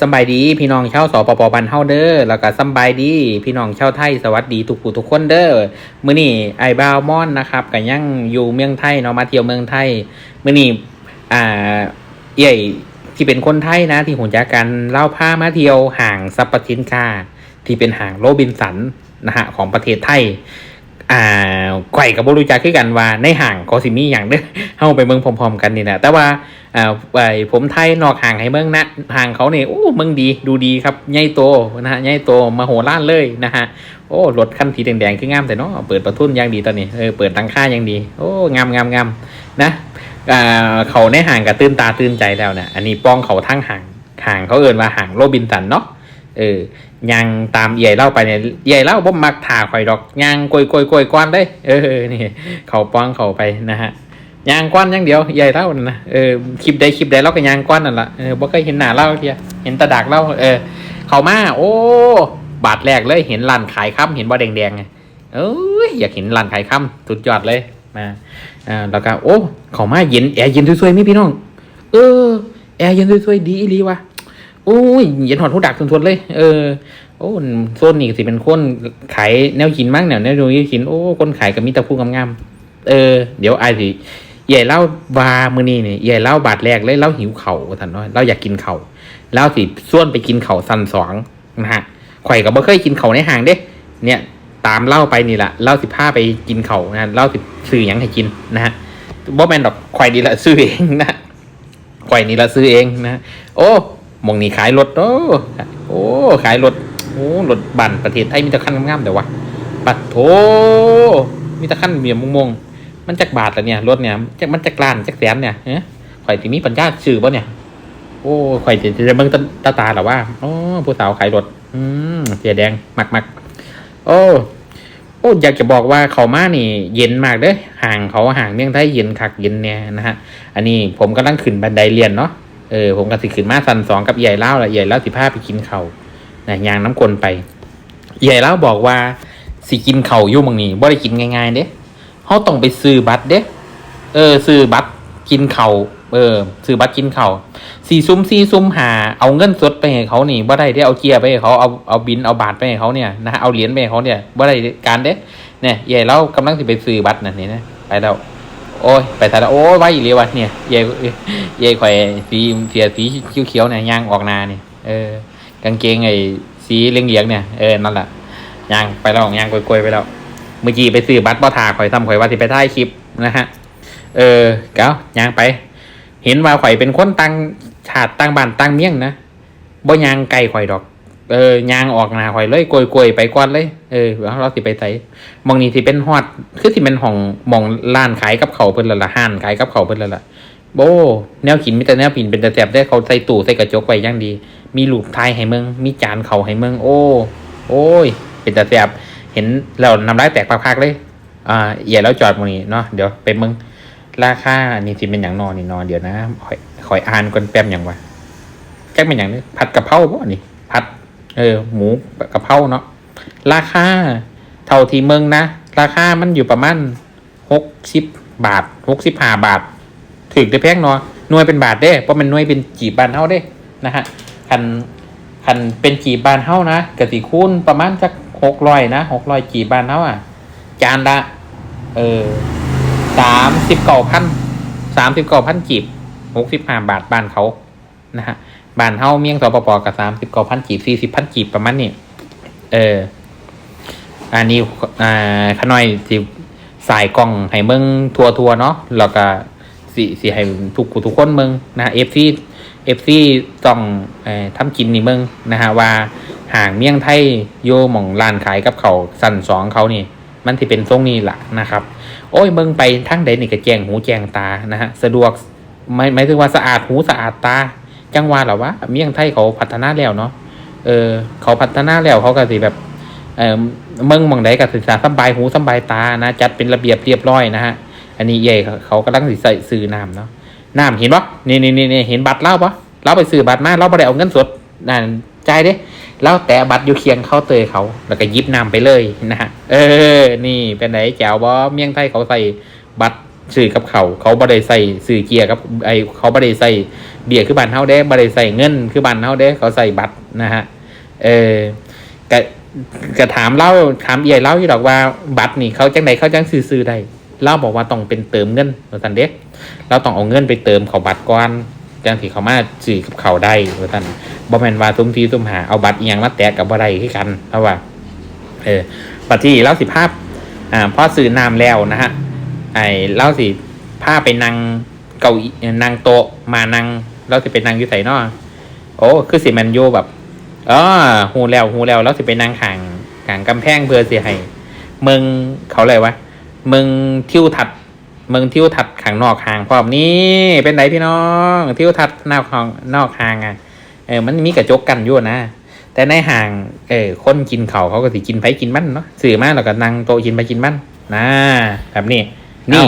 สำบายดีพี่น้องชาวสปปบ้านเฮาเด้อแล้วก็สำบายดีพี่น้องชาวไทยสวัสดีทุกผู้ทุกคนเด้อมื้อนี้ไอ้บ่าวม่อนนะครับก็ยังอยู่เมืองไทยเนาะมาเที่ยวเมืองไทยมื้อนี้อ่าใหญ่ที่เป็นคนไทยนะที่รู้จักกันเล่าพามาเที่ยวห้างสรรพสินค้าที่เป็นห้างโรบินสันนะฮะของประเทศไทยข่อยก็บ่รู้จักคือกันว่าในห้างเขาสิมีหยังเด้อเฮาไปเบิ่งพร้อมๆกันนี่นะแต่ว่าผมไทยนอกห่างให้เมืองนะห่างเขาเนี่ยโอ้เมืองดีดูดีครับใหญ่โตนะฮะใหญ่โตมโหฬารเลยนะฮะโอ้รถคันสีแดงๆคืองามแต่เนาะเปิดประทุนอย่างดีตอนนี้เปิดตั้งค่าอย่างดีโอ้งามนะเขาในห่างกับตื่นตาตื่นใจแล้วนะอันนี้ป้องเขาทั้งห่างเขาเอิ้นว่าห่างโรบินสันเนาะยังตามใหญ่เล่าไปเนี่ยใหญ่เล่าบ่มักถ่าข่อยดอกยางกยก้อนได้นี่เขาป้องเขาไปนะฮะยางก้อนอย่างเดียวใหญ่เล่านะคลิปใดเล่าก็ยางก้อนนั่นแหละบ่เคยเห็นหน้าเล่าเทียเห็นตาดักเล่าเขามาโอ้บาทแรกเลยเห็นร้านขายค่ำเห็นว่าแดงไงอยากเห็นร้านขายค่ำสุดยอดเลยมาแล้วก็โอ้เขามาเย็นแอร์เย็นสวยๆมั้ยพี่น้องแอร์เย็นสวยๆดีอีหลีวะโอ้ยเย็นหอดหูดักทนๆเลยโอ้โซนนี่สิเป็นคนขายแนวกินมั้งแนวดูกินโอ้คนขายกับมิตรภูงามเดี๋ยวไอ้สิใหญ่เล่าวามือนี่เนี่ยใหญ่เล่าบาทแรกเลยเล่าหิวเข่าท่านน้อยเราอยากกินเข่าเล่าสิส่วนไปกินเข่าซันสองนะฮะข่อยก็บ่เคยกินเข่าในห้างเด้เนี่ยตามเล่าไปนี่แหละเล่าสิผ้าไปกินเข่านะเล่าสิซื้อยังให้กินนะฮะบ่แมนดอกข่อยดีละซื้อเองนะข่อยนี่ละซื้อเองนะโอ้มองนี่ขายรถโอ้ขายรถโอ้รถบั่นประเทศไทยมีแต่คันงามๆแต่ว่าปัดโถมีแต่คันเมียมงมันจักบาทละเนี่ยรถเนี่ยมันจักล้านจักแสนเนี่ยข่อยที่มีปัญญาซื้อบ่เนี่ยโอ้ข่อยจะเบิ่งตาหรอว่าโอ้ผู้สาวขายรถเสียแดงมักโอ้อยากจะบอกว่าเขามานี่เย็นมากเด้อห่างเขาห่างเมืองไทยเย็นคักเย็นแน่นะฮะอันนี้ผมกำลังขึ้นบันไดเรียนเนาะผมก็สิขึ้นมาซันสองกับใหญ่เล่าละใหญ่เล่าสิพาไปกินเข่านะยางน้ำกลไปใหญ่เล่าบอกว่าสิกินเข่าอยู่บางนี้บ่ได้กินง่ายๆเด้เขาต้องไปซื้อบัตรเด้ซื้อบัตรกินเข่าซื้อบัตรกินเข่าสี่ซุ่มหาเอาเงินสดไปให้เขานี่บ่ได้ได้เอาเกียร์ไปให้เขาเอาบินเอาบาทไปให้เขาเนี่ยนะเอาเหรียญไปให้เขาเนี่ยบ่ได้การเด้เนี่ยใหญ่เล่ากำลังสิไปซื้อบัตรน่ะนี่นะไปแล้วโอ้ยไปแต่ละโอ้ยไว้อีกเลยวะเนี่ยใหญ่ข่อยสีเสียสีเขียวๆเนี่ยย่างออกนาเนี่ยกางเกงไอ้สีเหลืองๆเนี่ยนั่นแหละย่างไปแล้วย่างกลวยๆไปแล้วเมื่อกี้ไปซื้อบัตรบ่ทาข่อยทำข่อยว่าสิไปถ่ายคลิปนะฮะเก้าย่างไปเห็นว่าข่อยเป็นคนตั้งชาติตั้งบ้านตั้งเมี่ยงนะบ่ย่างไกลข่อยดอกย่างออกหน้าข่อยเลยกลวยๆไปก่อนเลยเราสิไปไสมองนี่สิเป็นฮอดคือสิเป็นห้องมองร้านขายกับเขาวเพิ่นแล้วล่ะห้านขายกับเขาวเพิ่นแล้วล่ะโบแนวกินมีแต่แนวกินเป็นแต่แซ่บได้เขาใส่ตู้ใส่กระจกไว้อย่างดีมีรูปถ่ายให้เมืองมีจานเขาให้เมืองโอ้ยเป็นแต่แซ่บเห็นแล้วน้ำลายแตกพากๆเลยอย่าแล้วจอดมองนี่เนาะเดี๋ยวไปเมืองราคานี่สิเป็นหยังนอนนี่นอนเดี๋ยวนะข่อยอ่านก่อนแป๊บหยังวะแก๊กเป็นหยังนี่ผัดกะเพราบ่นี่ผัดหมูกะเพราเนาะราคาเท่าที่เมืองนะราคามันอยู่ประมาณ60 บาท65 บาทถึงได้แพงเนาะหน่วยเป็นบาทเด้เพราะมันหน่วยเป็นกี่บาทเฮาเด้นะฮะคันเป็นกี่บาทเฮานะก็สิคูณประมาณสัก600นะ600กี่บาทเฮาจานละ39,000กีบ65 บาทบ้านเขานะฮะบ้านเฮาเมียงสปปกับ39,000กีบ40,000กีบประมาณนี้อันนี้ขน้อยสิสายกล้องให้เมืองทัวเนาะแล้วก็สิให้ทุกคนเมืองนะ FC ต้องทำกินนี่เมืองนะฮะว่าห่างเมี่ยงไทยโยหม่องร้านขายกับเขาสั่นสองเขานี่มันที่เป็นทรงนี้แหละนะครับโอ้ยเมืองไปทั้งใดนี่ก็แจ้งหูแจ้งตานะฮะสะดวกหมายถึงว่าสะอาดหูสะอาดตาจังว่าหรอวะเมี่ยงไทยเขาพัฒนาแล้วเนาะเขาพัฒนาแล้วเขาก็สิแบบเมืองมองใดก็ศึกษาสบายหูสบายตานะจัดเป็นระเบียบเรียบร้อยนะฮะอันนี้ใหญ่เขากำลังสิใส่ซื้อน้ำเนาะน้ำเห็นปะนี่เห็นบัตรเล่าปะเราไปซื้อบัตรมาเราไม่ได้เอาเงินสดนั่นใจเด้แล้วแต่บัตรอยู่เคียงเขาเตยเขาแล้วก็ยิบน้ำไปเลยนะฮะนี่เป็นไหนแจ๋วบ่เมี่ยงไทยเขาใส่บัตรซื้อกับเขาไม่ได้ใส่ซื้อเกียร์กับเขาไม่ได้ใส่ เบี้ยคือบ้านเฮาเด้บ่ได้ใส่เงินคือบ้านเฮาเด้เขาใส่บัตรนะฮะก็ก็ถามเล่าถามเล่าอยู่ดอกว่าบัตรนี่เขาจังไดเขาจังซื้อได้เล่าบอกว่าต้องเป็นเติมเงินว่าซั่นเด้เราต้องเอาเงินไปเติมเขาบัตรก่อนจังสิเขามาซื้อกับเขาได้ว่าซั่นบ่แม่นว่าซุมทีซุมหาเอาบัตรอีหยังมาแตะกับบ่ได้คือกันเพราะว่าบัดที่เล่าสิภาพพอซื้อน้ำแล้วนะฮะเล่าสิพาไปนั่งเก้าอี้นั่งโต๊ะมานั่งเราสิไปนั่งอยู่ไสเนาะโอ้คือสิมันอยู่แบบฮู้แล้วเราสิไปนั่งข้างกำแพงเพื่อสิให้เมืองเขาเลยวะเมืองทิวทัศน์ข้างนอกห่างพร้อมนี่เป็นไหนพี่น้องทิวทัศน์นอกห่างอ่ะมันมีกระจกกันอยู่นะแต่ในห่างคนกินเขาก็สิกินไผกินมันเนาะซื้อมาแล้วก็นั่งโต๊ะกินไปกินมันนะแบบนี้นี่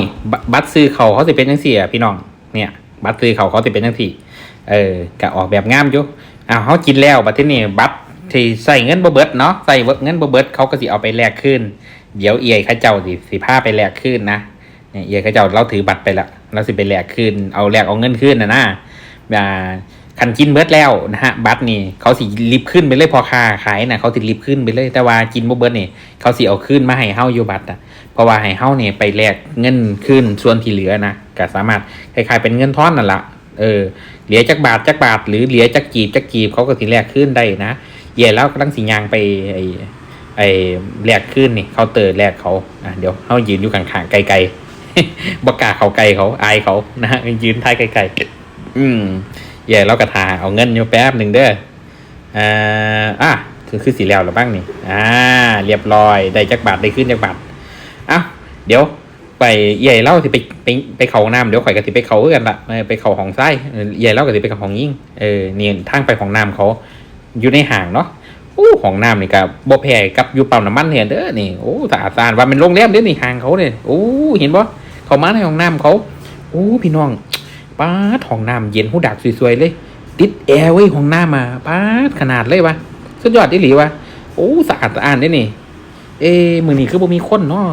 บัตรซื้อเขาสิเป็นจังซี่อ่ะพี่น้องเนี่ยบัตรซื้อเขาสิเป็นจังซี่ก็ออกแบบงามอยู่เขากินแล้วบัดทีนี้บัตรที่ใส่เงินบ่เบิดเนาะใส่เงินบ่เบิดเขาก็สิเอาไปแลกคืนเดี๋ยวข้าเจ้าสิพาไปแลกคืนนะเนี่ยข้าเจ้าเราถือบัตรไปละเราสิไปแลกคืนเอาเงินคืนนะคันกินเบิดแล้วนะฮะบัตรนี่เขาสิรีบขึ้นไปเลยพอค่าขายนะเขาสิรีบขึ้นไปเลยแต่ว่ากินบ่เบิดนี่เขาสิเอาคืนมาให้เฮาอยู่บัตรเพราะว่าให้เฮาเนี่ยไปแลกเงินคืนส่วนที่เหลือนะก็สามารถคล้ายๆเป็นเงินทอนนั่นละเหลือจักบาทหรือเหลือจักกีบเขาก็สิแลกขึ้นได้นะแล้วกำลังสิยางไปแลกขึ้นนี่เขาเตอร์แลกเขาเดี๋ยวเขายืนอยู่ข้างๆไกลๆบักกาเขาไกลเขาอายเขานะฮะยืนท้ายไกลๆแล้วกระทาเอาเงินอยู่แป๊บหนึ่งเด้อคือสีแล้วหรือบ้างนี่เรียบร้อยได้จักบาทได้ขึ้นจักบาทเดี๋ยวไปเล่าสิไปเขาน้ำเดี๋ยวข่อยก็สิไปเขากันละไปเขาของไส้เล่าก็สิไปเขาของยิ่งนี่ทางไปของน้ำเขาอยู่ในห่างเนาะของน้ำนี่กับบ่แพ้กับอยู่ปั๊มน้ำมันเนี่ยเด้อนี่สะอาดว่าเป็นโรงแรมเด้อนี่ห่างเขาเนี่ยเห็นบ่เขามาในของน้ำเขาพี่น้องป้าของน้ำเย็นหูดักสวยๆเลยติดแอร์ไว้ของน้ำมาป้าขนาดเลยวะสุดยอดดิหลีวะสะอาดเด้อนี่มื้อนี้คือบ่มีคนเนาะ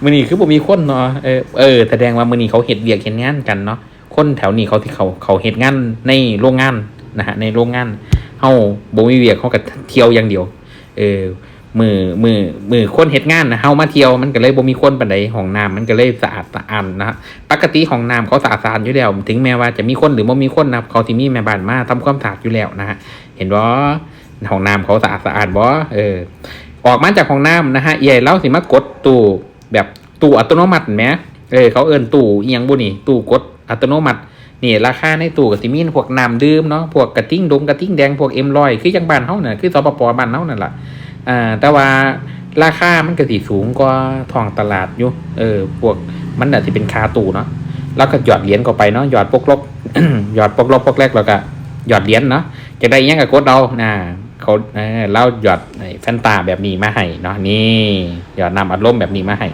มื้อนี้คือบ่มีคนเนาะแสดงว่ามื้อนี้เขาเฮ็ดเวียกเฮ็ดงานกันเนาะคนแถวนี้เขาที่เขาเฮ็ดงานในโรงงานนะฮะในโรงงานเฮาบ่มีเวียกเฮาก็เที่ยวอย่างเดียวมือคนเฮ็ดงานนะเฮามาเที่ยวมันก็เลยบ่มีคนปานใดห้องน้ำมันก็เลยสะอาดนะฮะปกติห้องน้ำเขาสะอาดอยู่แล้วถึงแม้ว่าจะมีคนหรือบ่มีคนนะเขาสิมีแม่บ้านมาทำความสะอาดอยู่แล้วนะฮะเห็นบ่ห้องน้ำเขาสะอาดบ่ออกมาจากห้องน้ำนะฮะเล่าสิมากดตู้แบบตู้อัตโนมัติแหมเขาเอิ้นตู้อีหยังบ่นี่ตู้กดอัตโนมัตินี่ราคาในตู้ก็สิมีพวกน้ำดื่มเนาะพวกกระติ้งแดงพวกM100คือจังบ้านเฮาน่ะคือสปป.บ้านเฮานั่นล่ะแต่ว่าราคามันก็สิสูงกว่าท้องตลาดอยู่พวกมันน่ะสิเป็นคาตู้เนาะแล้วก็หยอดเหรียญเข้าไปเนาะหยอดปกลบ หยอดปกลบปกแรกแล้วก็หยอดเหรียญเนาะจะได้อีหยังก็กดเอาเขาเล่าหยอดแฟนตาแบบนี้มาให้เนาะนี่หยอดน้ำอัดลมแบบนี้มาให้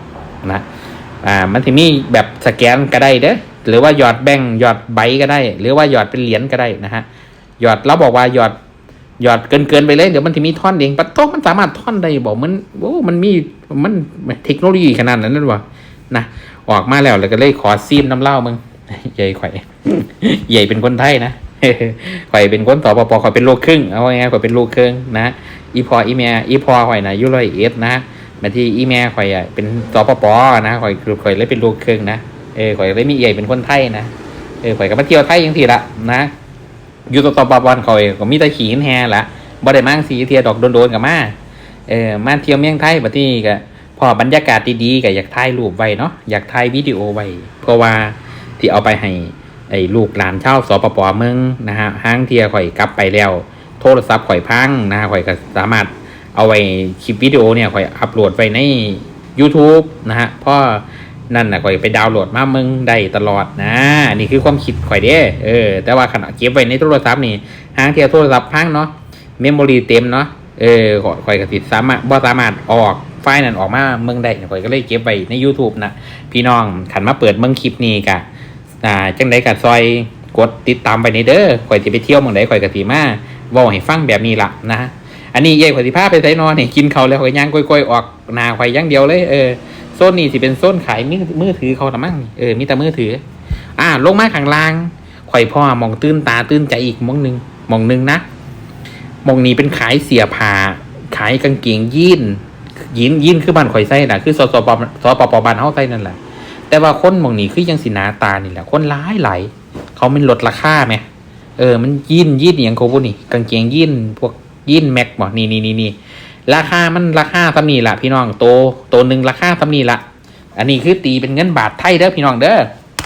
นะมันจะมีแบบสแกนก็ได้เด้อหรือว่าหยอดแบงค์หยอดใบก็ได้หรือว่าหยอดเป็นเหรียญก็ได้นะฮะหยอดเราบอกว่าหยอดเกินไปเลยเดี๋ยวมันจะมีท่อนเองปัดโต๊ะมันสามารถท่อนได้บอกมันมีเทคโนโลยีขนาดนั้นนั่นวะนะออกมาแล้วก็เลยขอซีมน้ำเหล้ามึงใหญ่ข่อยใหญ่เป็นคนไทยนะข่อยเป็นคนสปปข่อยเป็นลูกครึ่งเอาไงข่อยเป็นลูกครึ่งนะอีพอข่อยนะอยู่101นะมาที่อีแม่ข่อยเป็นสปปนะข่อยเลยเป็นลูกครึ่งนะข่อยเลยมีใหญ่เป็นคนไทยนะข่อยก็มาเที่ยวไทยจังซี่ละนะอยู่สปปข่อยก็มีแต่ขี่แห่ละบ่ได้มาจังซี่เที่ยวดอกโดนๆกับมามาเที่ยวเมืองไทยบัดนี้ก็พอบรรยากาศดีๆก็อยากถ่ายรูปไว้เนาะอยากถ่ายวิดีโอไว้เพราะว่าที่เอาไปให้ลูกหลานชาวสปป.เมืองนะฮะห้างเที่ยข่อยกลับไปแล้วโทรศัพท์ข่อยพังนะข่อยก็สามารถเอาไว้คลิปวิดีโอเนี่ยข่อยอัปโหลดไว้ใน YouTube นะฮะเพราะนั่นน่ะข่อยไปดาวน์โหลดมาเมืองได้ตลอดนะนี่คือความคิดข่อยเด้แต่ว่าขณะเก็บไว้ในโทรศัพท์นี่ห้างเที่ยโทรศัพท์พังเนาะเมมโมรีเต็มเนาะข่อยก็สิสามารถออกไฟล์นั้นออกมาเมืองได้ข่อยก็เลยเก็บไว้ใน YouTube นะพี่น้องขันมาเปิดเมืองคลิปนี้กะจังไดก็ซอยกดติดตามไปในเด้อข่อยสิไปเที่ยวเมืองใดข่อยก็สิมาเว้าให้ฟังแบบนี้ล่ะนะอันนี้ข่อยสิพาไปไสนอนนี่กินข้าวแล้วข่อยย่างก้อยๆออกหน้าข่อยอย่างเดียวเลยโซนนี้สิเป็นโซนขายมือถือเขาละมั้งมีแต่มือถือลงมาข้างล่าง ข่อยพ่อมองตื้นตาตื้นใจอีกมองหนึ่งนะมองนี้เป็นขายเสียผ้าขายกางเกงยีนคือบ้านข่อยไส้น่ะคือสปปบ้านเฮาไส้นั่นแหละแต่ว่าคนมองนี้คือยังสิหนาตานี่แหละคนร้ายไหลเขามันลดราคาไหมมันยีนอย่างเขาพูดนี่กางเกงยีนพวกยีนแม็กบอกนี่ราคามันราคาซ้ำนี่ละพี่น้องโตหนึ่งราคาซ้ำนี่ละอันนี้คือตีเป็นเงินบาทไทยเด้อพี่น้องเด้อ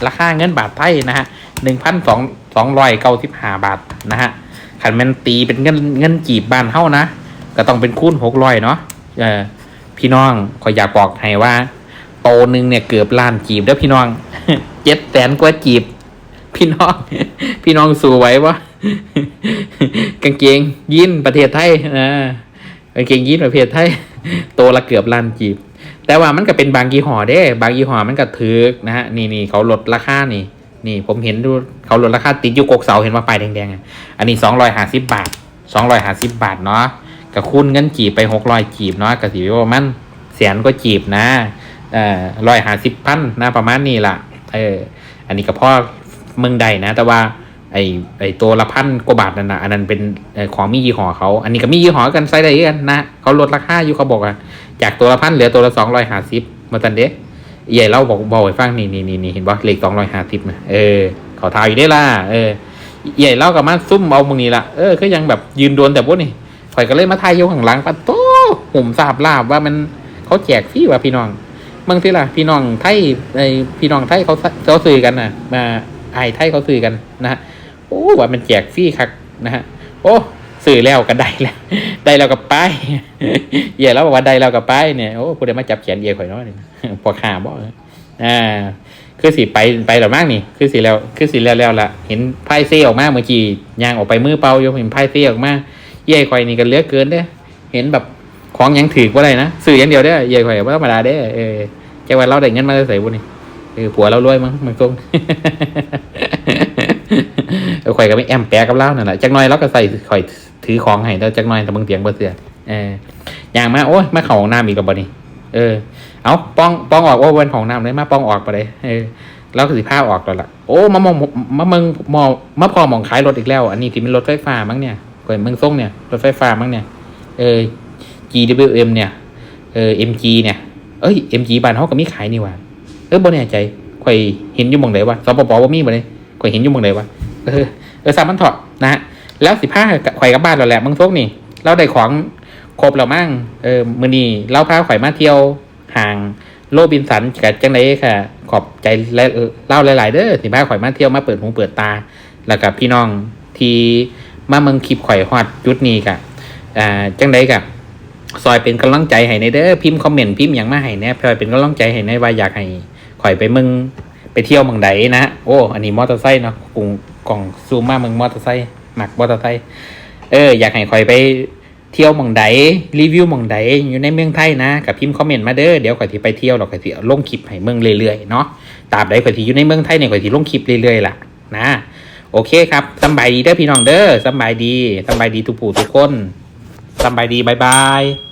ราคาเงินบาทไทยนะฮะ1,295 บาทนะฮะขันมันตีเป็นเงินกีบบ้านเท่านะก็ต้องเป็นคูณ600เนาะพี่น้องขออยากบอกให้ว่าโตหนึ่งเนี่ยเกือบล้านกีบเด้อพี่น้อง700,000 กว่ากีบพี่น้องสู้ไหววะกางเกงยีนประเทศไทยกางเกงยีนประเทศไทยโตละเกือบล้านกีบแต่ว่ามันก็เป็นบางยี่ห้อเด้บางยี่ห้อมันก็ถือนะฮะนี่เขาลดราคานี่ผมเห็นดูเขาลดราคาติดอยู่กกเสาเห็นว่าป้ายแดงๆอันนี้250 บาท250 บาทเนาะกับคูณเงินกีบไป600กีบเนาะก็สิว่ามัน100,000 ก็กีบนะ150,000นะประมาณนี้ล่ะอันนี้ก็พอเมืองใดนะแต่ว่าไอตัวละ1,000 กว่าบาทนั่นนะอันนั้นเป็นของมียี่ห้อเขาอันนี้ก็มียี่ห้อกันไซส์ใดกันนะเขาลดราคาอยู่เขาบอกจากตัวละ1,000เหลือตัวละ250มาตันเด้ใหญ่เล่าบอกให้ฟังนี่เห็นป่ะเลข250นะเขาทายอยู่ได้ล่ะใหญ่เล่ากับมาซุ่มเอามึงนี่ละก็ยังแบบยืนโดนแต่พวกนี่ข่อยก็เลยมาทายอยู่ข้างหลังปะโต้หุ่มทราบลาบว่ามันเขาแจกฟรีว่ะพี่น้องบางทีล่ะพี่น้องไทยพี่น้องไทยเขาซื้อกันนะมาไทยเขาซื้อกันนะฮะโอ้ว่ามันแจกฟรีคักนะฮะโอ้ซื้อแล้วก็ได้แล้วก็ไปเย่แล้วบอกว่าได้แล้วก็ไปเนี่ยโอ้ผู้ใดมาจับแขนเย่ข่อยน้อยนี่พอขาบ่คือสิไปหรือมากนี่คือสิแล้วละเห็นไพ่เซ่ออกมาเมื่อกี้ยางออกไปมือเปล่าโยมเห็นไพ่เซ่ออกมาเย่ข่อยนี่ก็เลือกเกินเด้เห็นแบบของยังถือว่าอะไรนะซื้ออย่างเดียวเด้เย่ข่อยว่าธรรมดาเด้แค่ว่าเราได้เงินมาใส่บุญนี่ผัวเรารวยมั้งมันคงข่อยก็ไม่แอมแปะกับเล่านั่นแหละจักหน่อยเราก็ใส่ข่อยถือของให้แล้วจักหน่อยแต่บางเตียงบ่เสืออย่างมาโอ้ยมาเข้าห้องน้ำอีกแล้วบ่นี่เอาป้องออกว่าวันของน้ำเลยมาป้องออกไปเลยแล้วก็สิผ้าออกแล้วล่ะโอ้มาพอมองขายรถอีกแล้วอันนี้ที่เป็นรถไฟฟ้ามั้งเนี่ยข่อยเมืองส่งเนี่ยรถไฟฟ้ามั้งเนี่ยGWM เนี่ยMG เนี่ยMG บ้านเฮาก็มีขายนี่หว่าบ่แน่ใจข่อยเห็นอยู่หม่องใดวะสปปบ่มีบ่ได้ข่อยเห็นอยู่หม่องใดวะสามมันเถาะนะฮะแล้ว15ข่อยกลับบ้านแล้วแหละมึงพวกนี่เราได้ของครบแล้วมั้งมื้อนี้เราพาข่อยมาเที่ยวห่างโรบินสันกับจังได๋ค่ะขอบใจเล่าหลายๆเด้อสิพาข่อยมาเที่ยวมาเปิดหูเปิดตาแล้วกับพี่น้องที่มาเมืองคลิปข่อยฮอดจุดนี้กะจังได๋กะซอยเป็นกำลังใจให้ในเด้อพิมพ์คอมเมนต์พิมพ์หยังมาให้แน่ซอยเป็นกำลังใจให้ในว่าอยากให้ข่อยไปเมืองไปเที่ยวเมืองใดนะโอ้อันนี้มอเตอร์ไซค์เนาะกล่องซูมมาเมืองมอเตอร์ไซค์มักมอเตอร์ไซค์อยากให้ข่อยไปเที่ยวเมืองใดรีวิวเมืองใดอยู่ในเมืองไทยนะกับพิมพ์คอมเมนต์มาเด้อเดี๋ยวข่อยสิไปเที่ยวดอกข่อยสิลงคลิปให้เมืองเรื่อยๆเนาะตราบใดข่อยสิอยู่ในเมืองไทยเนี่ยข่อยสิลงคลิปเรื่อยๆล่ะนะโอเคครับสบายดีเด้อพี่น้องเด้อสบายดีทุกผู้ทุกคนสบายดีบ๊ายบาย